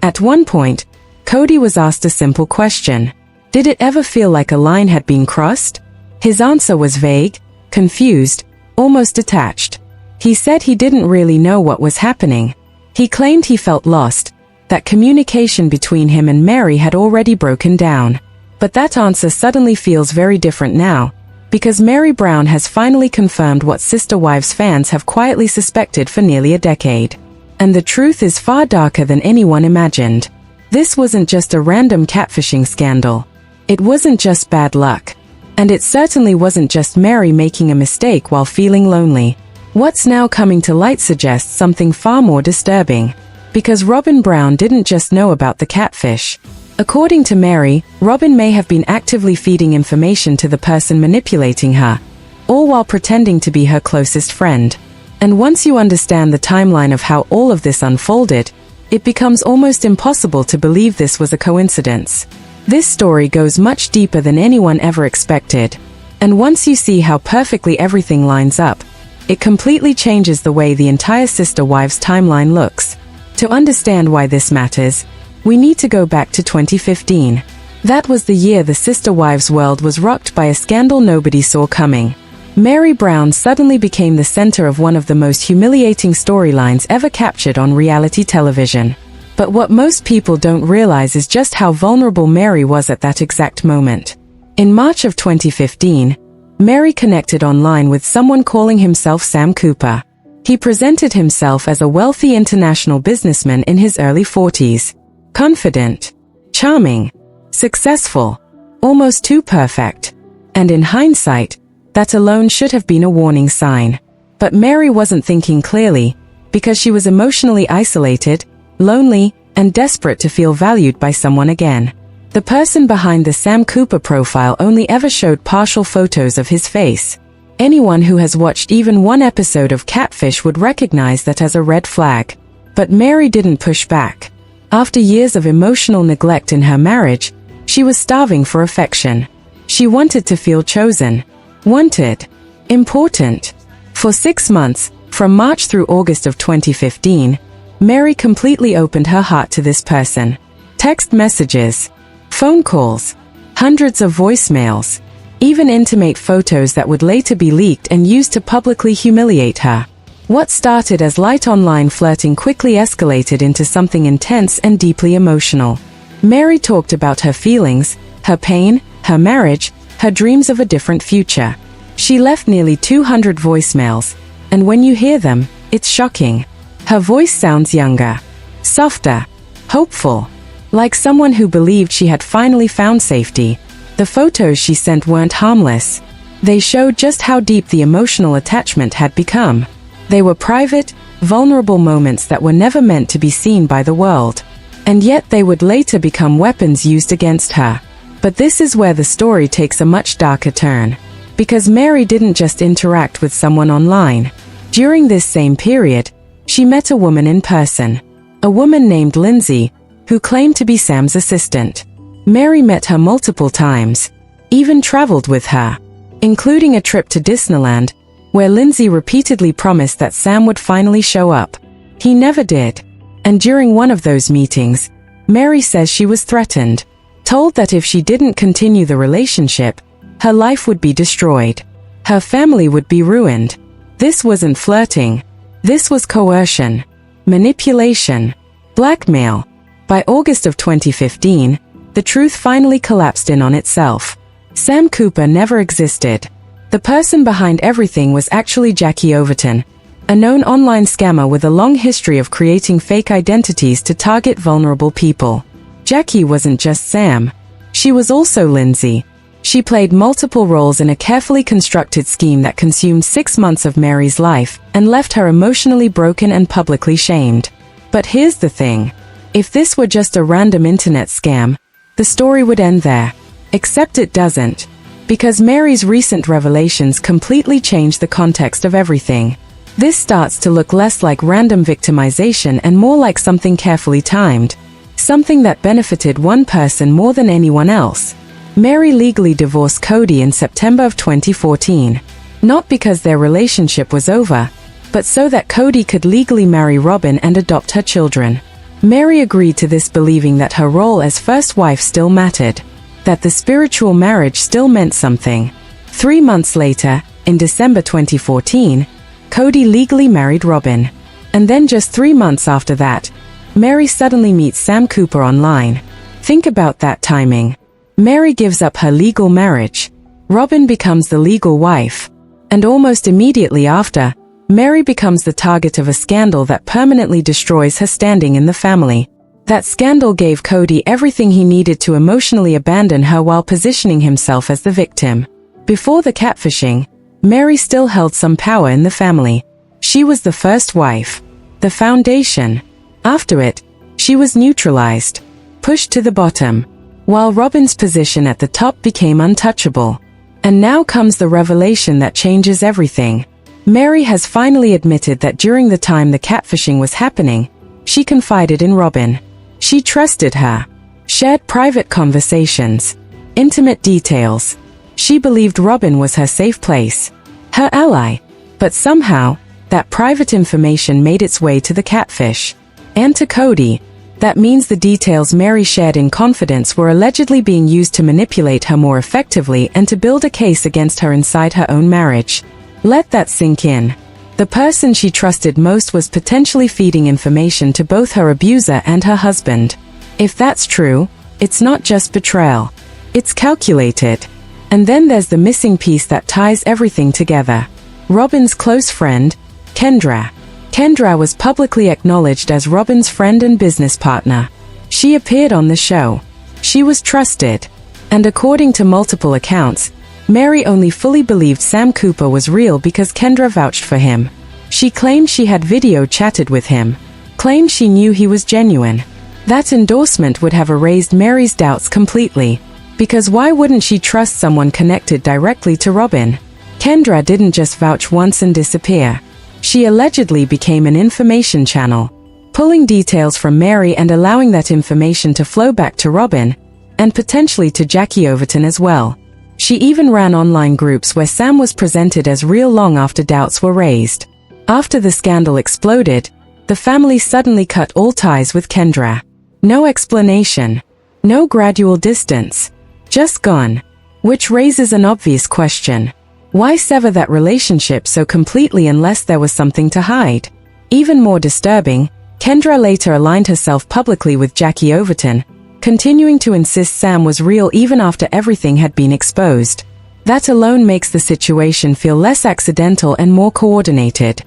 At one point, Cody was asked a simple question. Did it ever feel like a line had been crossed? His answer was vague, confused, almost detached. He said he didn't really know what was happening. He claimed he felt lost, that communication between him and Mary had already broken down. But that answer suddenly feels very different now, because Mary Brown has finally confirmed what Sister Wives fans have quietly suspected for nearly a decade. And the truth is far darker than anyone imagined. This wasn't just a random catfishing scandal. It wasn't just bad luck. And it certainly wasn't just Mary making a mistake while feeling lonely. What's now coming to light suggests something far more disturbing. Because Robyn Brown didn't just know about the catfish. According to Mary, Robyn may have been actively feeding information to the person manipulating her, all while pretending to be her closest friend. And once you understand the timeline of how all of this unfolded, it becomes almost impossible to believe this was a coincidence. This story goes much deeper than anyone ever expected. And once you see how perfectly everything lines up, it completely changes the way the entire Sister Wives timeline looks. To understand why this matters, we need to go back to 2015. That was the year the Sister Wives world was rocked by a scandal nobody saw coming. Mary Brown suddenly became the center of one of the most humiliating storylines ever captured on reality television. But what most people don't realize is just how vulnerable Mary was at that exact moment. In March of 2015, Mary connected online with someone calling himself Sam Cooper. He presented himself as a wealthy international businessman in his early 40s. Confident, charming, successful, almost too perfect. And in hindsight, that alone should have been a warning sign. But Mary wasn't thinking clearly, because she was emotionally isolated, lonely, and desperate to feel valued by someone again. The person behind the Sam Cooper profile only ever showed partial photos of his face. Anyone who has watched even one episode of Catfish would recognize that as a red flag. But Mary didn't push back. After years of emotional neglect in her marriage, she was starving for affection. She wanted to feel chosen. Wanted. Important. For 6 months, from March through August of 2015, Mary completely opened her heart to this person. Text messages, phone calls, hundreds of voicemails, even intimate photos that would later be leaked and used to publicly humiliate her. What started as light online flirting quickly escalated into something intense and deeply emotional. Mary talked about her feelings, her pain, her marriage, her dreams of a different future. She left nearly 200 voicemails, and when you hear them, it's shocking. Her voice sounds younger, softer, hopeful, like someone who believed she had finally found safety. The photos she sent weren't harmless. They showed just how deep the emotional attachment had become. They were private, vulnerable moments that were never meant to be seen by the world. And yet they would later become weapons used against her. But this is where the story takes a much darker turn. Because Mary didn't just interact with someone online. During this same period, she met a woman in person. A woman named Lindsay, who claimed to be Sam's assistant. Mary met her multiple times, even traveled with her, including a trip to Disneyland, where Lindsay repeatedly promised that Sam would finally show up. He never did. And during one of those meetings, Mary says she was threatened, told that if she didn't continue the relationship, her life would be destroyed. Her family would be ruined. This wasn't flirting. This was coercion, manipulation, blackmail. By August of 2015, the truth finally collapsed in on itself. Sam Cooper never existed. The person behind everything was actually Jackie Overton, a known online scammer with a long history of creating fake identities to target vulnerable people. Jackie wasn't just Sam. She was also Lindsay. She played multiple roles in a carefully constructed scheme that consumed 6 months of Mary's life and left her emotionally broken and publicly shamed. But here's the thing. If this were just a random internet scam, the story would end there. Except it doesn't. Because Mary's recent revelations completely change the context of everything. This starts to look less like random victimization and more like something carefully timed. Something that benefited one person more than anyone else. Mary legally divorced Cody in September of 2014. Not because their relationship was over, but so that Cody could legally marry Robyn and adopt her children. Mary agreed to this, believing that her role as first wife still mattered, that the spiritual marriage still meant something. 3 months later, in December 2014, Cody legally married Robyn. And then just 3 months after that, Mary suddenly meets Sam Cooper online. Think about that timing. Mary gives up her legal marriage. Robyn becomes the legal wife. And almost immediately after, Mary becomes the target of a scandal that permanently destroys her standing in the family. That scandal gave Cody everything he needed to emotionally abandon her while positioning himself as the victim. Before the catfishing, Mary still held some power in the family. She was the first wife, the foundation. After it, she was neutralized, pushed to the bottom, while Robyn's position at the top became untouchable. And now comes the revelation that changes everything. Mary has finally admitted that during the time the catfishing was happening, she confided in Robyn. She trusted her, shared private conversations, intimate details. She believed Robyn was her safe place, her ally. But somehow, that private information made its way to the catfish. And to Cody. That means the details Mary shared in confidence were allegedly being used to manipulate her more effectively and to build a case against her inside her own marriage. Let that sink in. The person she trusted most was potentially feeding information to both her abuser and her husband. If that's true, it's not just betrayal. It's calculated. And then there's the missing piece that ties everything together. Robyn's close friend, Kendra. Kendra was publicly acknowledged as Robyn's friend and business partner. She appeared on the show. She was trusted. And according to multiple accounts, Mary only fully believed Sam Cooper was real because Kendra vouched for him. She claimed she had video chatted with him, claimed she knew he was genuine. That endorsement would have erased Mary's doubts completely. Because why wouldn't she trust someone connected directly to Robyn? Kendra didn't just vouch once and disappear. She allegedly became an information channel, pulling details from Mary and allowing that information to flow back to Robyn, and potentially to Jackie Overton as well. She even ran online groups where Sam was presented as real long after doubts were raised. After the scandal exploded, the family suddenly cut all ties with Kendra. No explanation. No gradual distance. Just gone. Which raises an obvious question. Why sever that relationship so completely unless there was something to hide? Even more disturbing, Kendra later aligned herself publicly with Jackie Overton, continuing to insist Sam was real even after everything had been exposed. That alone makes the situation feel less accidental and more coordinated.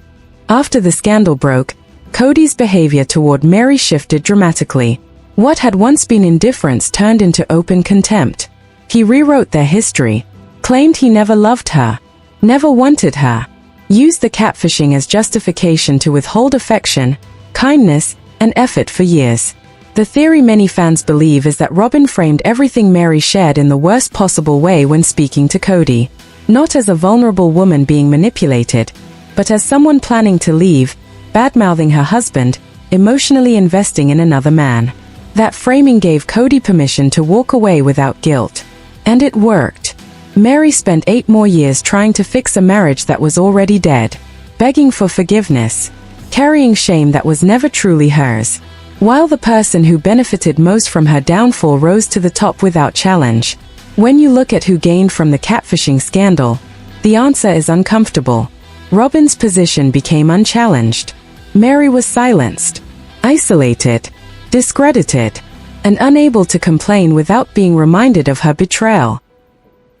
After the scandal broke, Cody's behavior toward Mary shifted dramatically. What had once been indifference turned into open contempt. He rewrote their history, claimed he never loved her, never wanted her, used the catfishing as justification to withhold affection, kindness, and effort for years. The theory many fans believe is that Robyn framed everything Mary shared in the worst possible way when speaking to Cody. Not as a vulnerable woman being manipulated, but as someone planning to leave, bad-mouthing her husband, emotionally investing in another man. That framing gave Cody permission to walk away without guilt. And it worked. Mary spent 8 more years trying to fix a marriage that was already dead, begging for forgiveness, carrying shame that was never truly hers. While the person who benefited most from her downfall rose to the top without challenge. When you look at who gained from the catfishing scandal, the answer is uncomfortable. Robyn's position became unchallenged. Mary was silenced, isolated, discredited, and unable to complain without being reminded of her betrayal.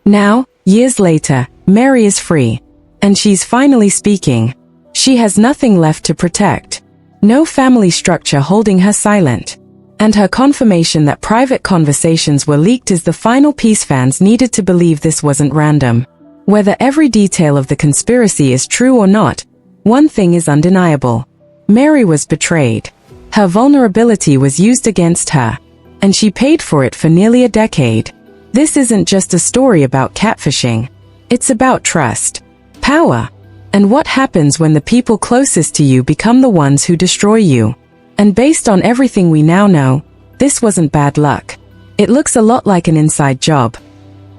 Now, years later, Mary is free. And she's finally speaking. She has nothing left to protect. No family structure holding her silent. And her confirmation that private conversations were leaked is the final piece fans needed to believe this wasn't random. Whether every detail of the conspiracy is true or not, one thing is undeniable. Mary was betrayed. Her vulnerability was used against her. And she paid for it for nearly a decade. This isn't just a story about catfishing. It's about trust, power, and what happens when the people closest to you become the ones who destroy you. And based on everything we now know, this wasn't bad luck. It looks a lot like an inside job.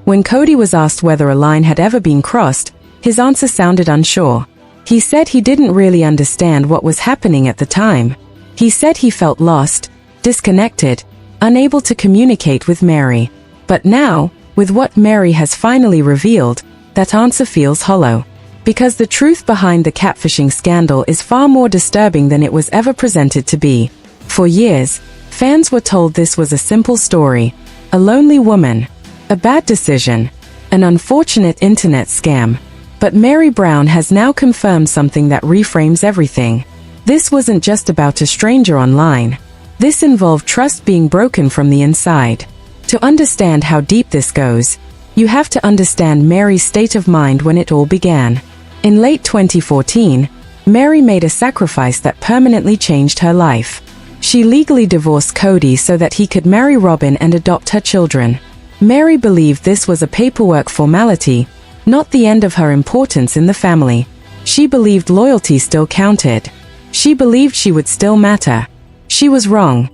When Cody was asked whether a line had ever been crossed, his answer sounded unsure. He said he didn't really understand what was happening at the time. He said he felt lost, disconnected, unable to communicate with Mary. But now, with what Mary has finally revealed, that answer feels hollow. Because the truth behind the catfishing scandal is far more disturbing than it was ever presented to be. For years, fans were told this was a simple story, a lonely woman, a bad decision, an unfortunate internet scam. But Mary Brown has now confirmed something that reframes everything. This wasn't just about a stranger online. This involved trust being broken from the inside. To understand how deep this goes, you have to understand Mary's state of mind when it all began. In late 2014, Mary made a sacrifice that permanently changed her life. She legally divorced Cody so that he could marry Robyn and adopt her children. Mary believed this was a paperwork formality, not the end of her importance in the family. She believed loyalty still counted. She believed she would still matter. She was wrong.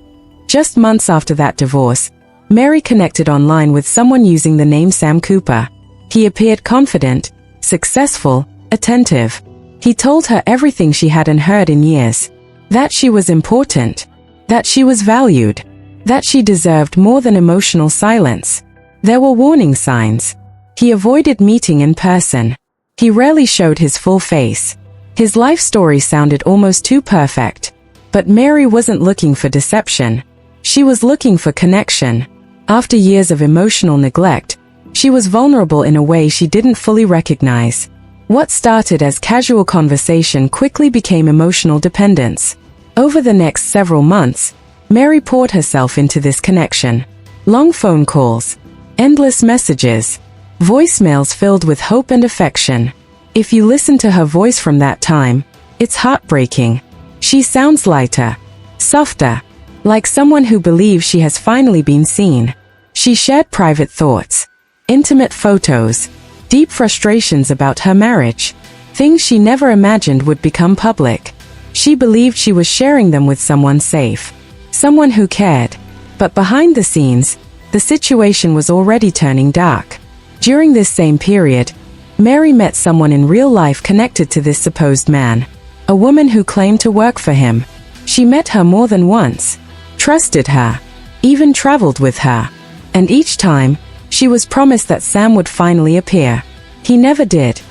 Just months after that divorce, Mary connected online with someone using the name Sam Cooper. He appeared confident, successful, attentive. He told her everything she hadn't heard in years. That she was important. That she was valued. That she deserved more than emotional silence. There were warning signs. He avoided meeting in person. He rarely showed his full face. His life story sounded almost too perfect. But Mary wasn't looking for deception. She was looking for connection. After years of emotional neglect, she was vulnerable in a way she didn't fully recognize. What started as casual conversation quickly became emotional dependence. Over the next several months, Mary poured herself into this connection. Long phone calls, endless messages, voicemails filled with hope and affection. If you listen to her voice from that time, it's heartbreaking. She sounds lighter, softer, like someone who believes she has finally been seen. She shared private thoughts, intimate photos, deep frustrations about her marriage, things she never imagined would become public. She believed she was sharing them with someone safe, someone who cared. But behind the scenes, the situation was already turning dark. During this same period, Mary met someone in real life connected to this supposed man, a woman who claimed to work for him. She met her more than once, trusted her, even traveled with her. And each time, she was promised that Sam would finally appear. He never did.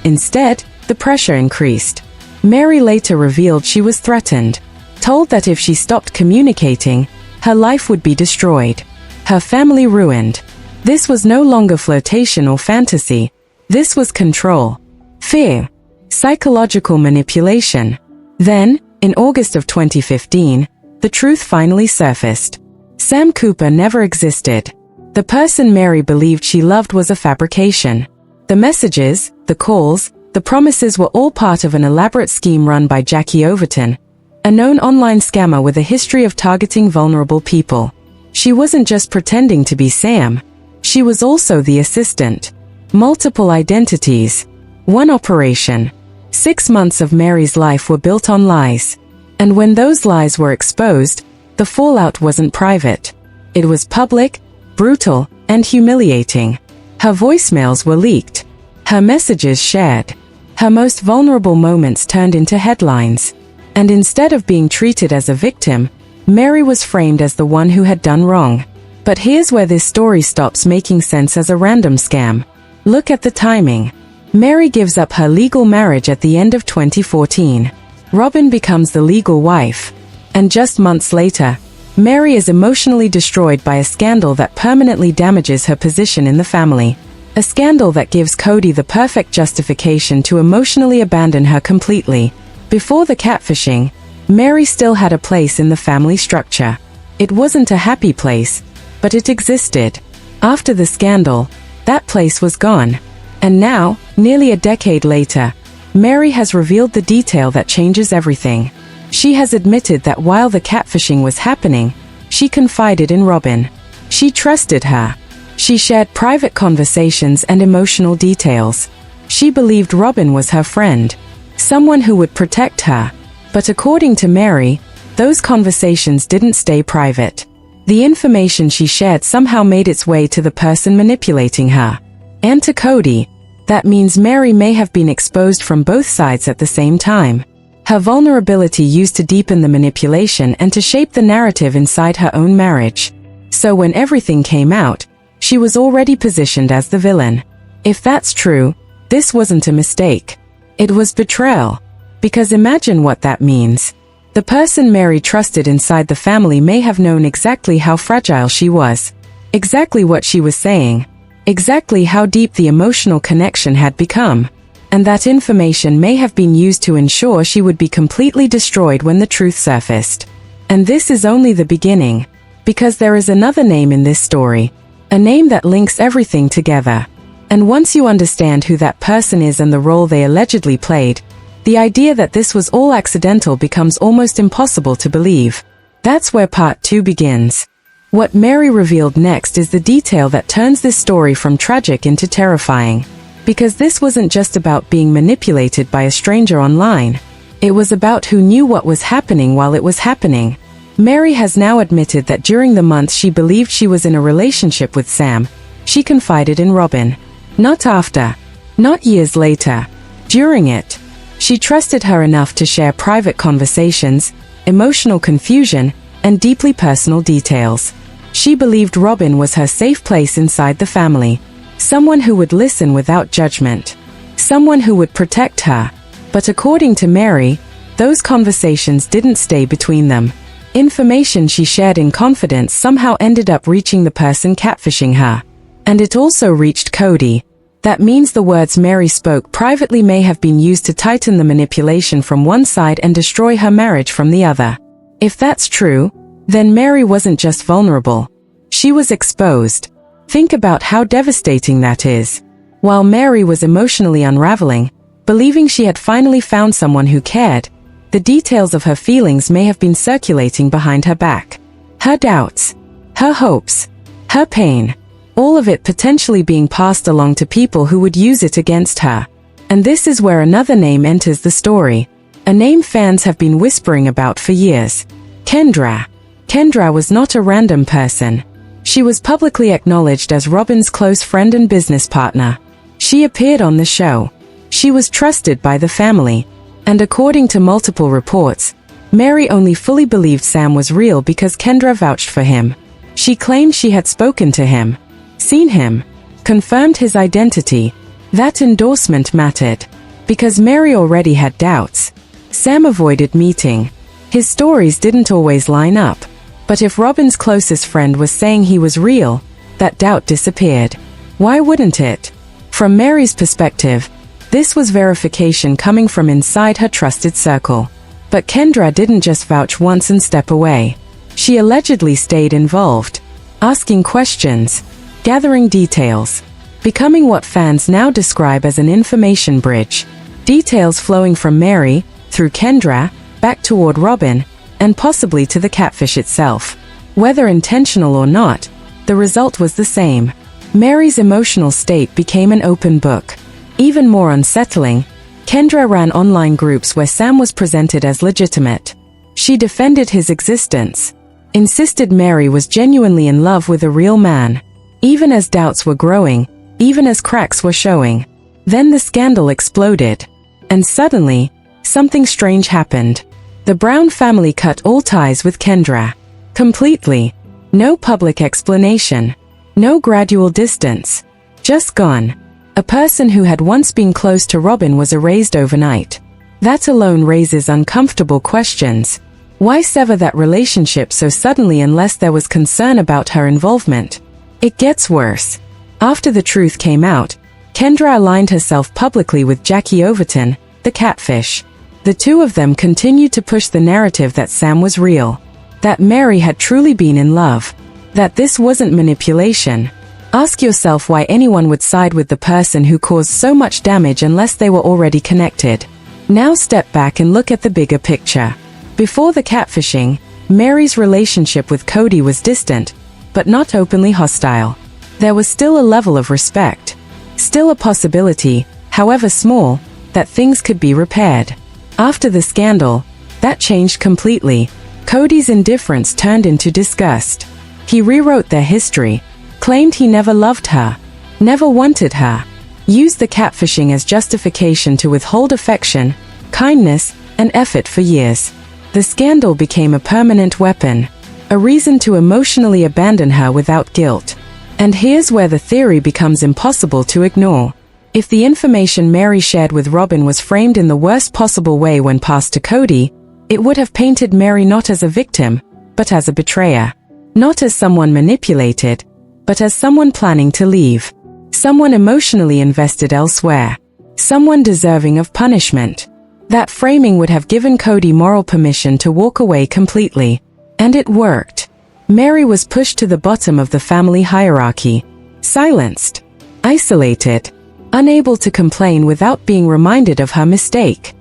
Instead, the pressure increased. Mary later revealed she was threatened, told that if she stopped communicating, her life would be destroyed, her family ruined. This was no longer flirtation or fantasy. This was control, fear, psychological manipulation. Then, in August of 2015, the truth finally surfaced. Sam Cooper never existed. The person Mary believed she loved was a fabrication. The messages, the calls, the promises were all part of an elaborate scheme run by Jackie Overton, a known online scammer with a history of targeting vulnerable people. She wasn't just pretending to be Sam. She was also the assistant. Multiple identities. One operation. 6 months of Mary's life were built on lies. And when those lies were exposed, the fallout wasn't private. It was public, brutal, and humiliating. Her voicemails were leaked. Her messages shared. Her most vulnerable moments turned into headlines. And instead of being treated as a victim, Mary was framed as the one who had done wrong. But here's where this story stops making sense as a random scam. Look at the timing. Mary gives up her legal marriage at the end of 2014. Robyn becomes the legal wife. And just months later, Mary is emotionally destroyed by a scandal that permanently damages her position in the family. A scandal that gives Cody the perfect justification to emotionally abandon her completely. Before the catfishing, Mary still had a place in the family structure. It wasn't a happy place, but it existed. After the scandal, that place was gone. And now, nearly a decade later, Mary has revealed the detail that changes everything. She has admitted that while the catfishing was happening, she confided in Robyn. She trusted her. She shared private conversations and emotional details. She believed Robyn was her friend, someone who would protect her. But according to Mary, those conversations didn't stay private. The information she shared somehow made its way to the person manipulating her. And to Cody. That means Mary may have been exposed from both sides at the same time. Her vulnerability used to deepen the manipulation and to shape the narrative inside her own marriage. So when everything came out, she was already positioned as the villain. If that's true, this wasn't a mistake. It was betrayal. Because imagine what that means. The person Mary trusted inside the family may have known exactly how fragile she was, exactly what she was saying, exactly how deep the emotional connection had become. And that information may have been used to ensure she would be completely destroyed when the truth surfaced. And this is only the beginning, because there is another name in this story, a name that links everything together. And once you understand who that person is and the role they allegedly played, the idea that this was all accidental becomes almost impossible to believe. That's where part 2 begins. What Mary revealed next is the detail that turns this story from tragic into terrifying. Because this wasn't just about being manipulated by a stranger online. It was about who knew what was happening while it was happening. Mary has now admitted that during the months she believed she was in a relationship with Sam, she confided in Robyn. Not after. Not years later. During it. She trusted her enough to share private conversations, emotional confusion, and deeply personal details. She believed Robyn was her safe place inside the family. Someone who would listen without judgment. Someone who would protect her. But according to Mary, those conversations didn't stay between them. Information she shared in confidence somehow ended up reaching the person catfishing her. And it also reached Cody. That means the words Mary spoke privately may have been used to tighten the manipulation from one side and destroy her marriage from the other. If that's true, then Mary wasn't just vulnerable. She was exposed. Think about how devastating that is. While Mary was emotionally unraveling, believing she had finally found someone who cared, the details of her feelings may have been circulating behind her back. Her doubts, her hopes, her pain, all of it potentially being passed along to people who would use it against her. And this is where another name enters the story. A name fans have been whispering about for years. Kendra. Kendra was not a random person. She was publicly acknowledged as Robyn's close friend and business partner. She appeared on the show. She was trusted by the family. And according to multiple reports, Mary only fully believed Sam was real because Kendra vouched for him. She claimed she had spoken to him, seen him, confirmed his identity. That endorsement mattered. Because Mary already had doubts. Sam avoided meeting. His stories didn't always line up. But if Robyn's closest friend was saying he was real, that doubt disappeared. Why wouldn't it? From Mary's perspective, this was verification coming from inside her trusted circle. But Kendra didn't just vouch once and step away. She allegedly stayed involved, asking questions, gathering details, becoming what fans now describe as an information bridge. Details flowing from Mary, through Kendra, back toward Robyn, and possibly to the catfish itself. Whether intentional or not, the result was the same. Mary's emotional state became an open book. Even more unsettling, Kendra ran online groups where Sam was presented as legitimate. She defended his existence, insisted Mary was genuinely in love with a real man. Even as doubts were growing, even as cracks were showing. Then the scandal exploded. And suddenly, something strange happened. The Brown family cut all ties with Kendra. Completely. No public explanation. No gradual distance. Just gone. A person who had once been close to Robyn was erased overnight. That alone raises uncomfortable questions. Why sever that relationship so suddenly unless there was concern about her involvement? It gets worse. After the truth came out, Kendra aligned herself publicly with Jackie Overton, the catfish. The two of them continued to push the narrative that Sam was real. That Mary had truly been in love. That this wasn't manipulation. Ask yourself why anyone would side with the person who caused so much damage unless they were already connected. Now step back and look at the bigger picture. Before the catfishing, Mary's relationship with Cody was distant, but not openly hostile. There was still a level of respect. Still a possibility, however small, that things could be repaired. After the scandal, that changed completely. Cody's indifference turned into disgust. He rewrote their history, claimed he never loved her, never wanted her, used the catfishing as justification to withhold affection, kindness, and effort for years. The scandal became a permanent weapon, a reason to emotionally abandon her without guilt. And here's where the theory becomes impossible to ignore. If the information Mary shared with Robyn was framed in the worst possible way when passed to Cody, it would have painted Mary not as a victim, but as a betrayer. Not as someone manipulated, but as someone planning to leave. Someone emotionally invested elsewhere. Someone deserving of punishment. That framing would have given Cody moral permission to walk away completely. And it worked. Mary was pushed to the bottom of the family hierarchy. Silenced. Isolated. Unable to complain without being reminded of her mistake.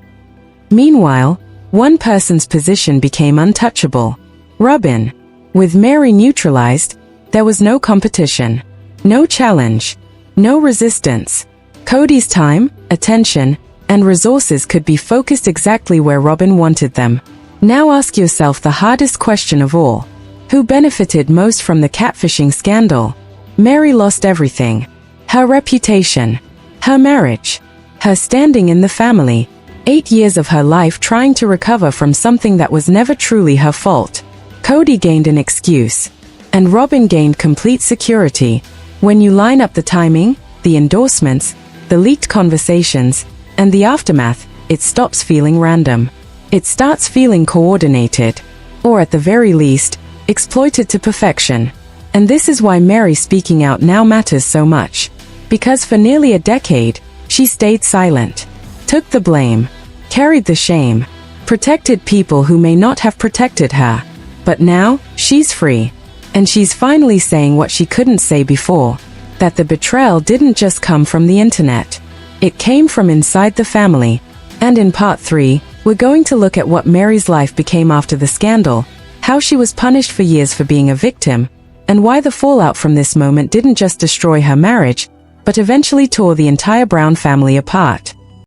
Meanwhile, one person's position became untouchable. Robyn. With Mary neutralized, there was no competition. No challenge. No resistance. Cody's time, attention, and resources could be focused exactly where Robyn wanted them. Now ask yourself the hardest question of all. Who benefited most from the catfishing scandal? Mary lost everything. Her reputation. Her marriage. Her standing in the family. 8 years of her life trying to recover from something that was never truly her fault. Cody gained an excuse. And Robyn gained complete security. When you line up the timing, the endorsements, the leaked conversations, and the aftermath, it stops feeling random. It starts feeling coordinated. Or at the very least, exploited to perfection. And this is why Mary speaking out now matters so much. Because for nearly a decade, she stayed silent. Took the blame. Carried the shame. Protected people who may not have protected her. But now, she's free. And she's finally saying what she couldn't say before. That the betrayal didn't just come from the internet. It came from inside the family. And in part 3, we're going to look at what Mary's life became after the scandal, how she was punished for years for being a victim, and why the fallout from this moment didn't just destroy her marriage, but eventually tore the entire Brown family apart.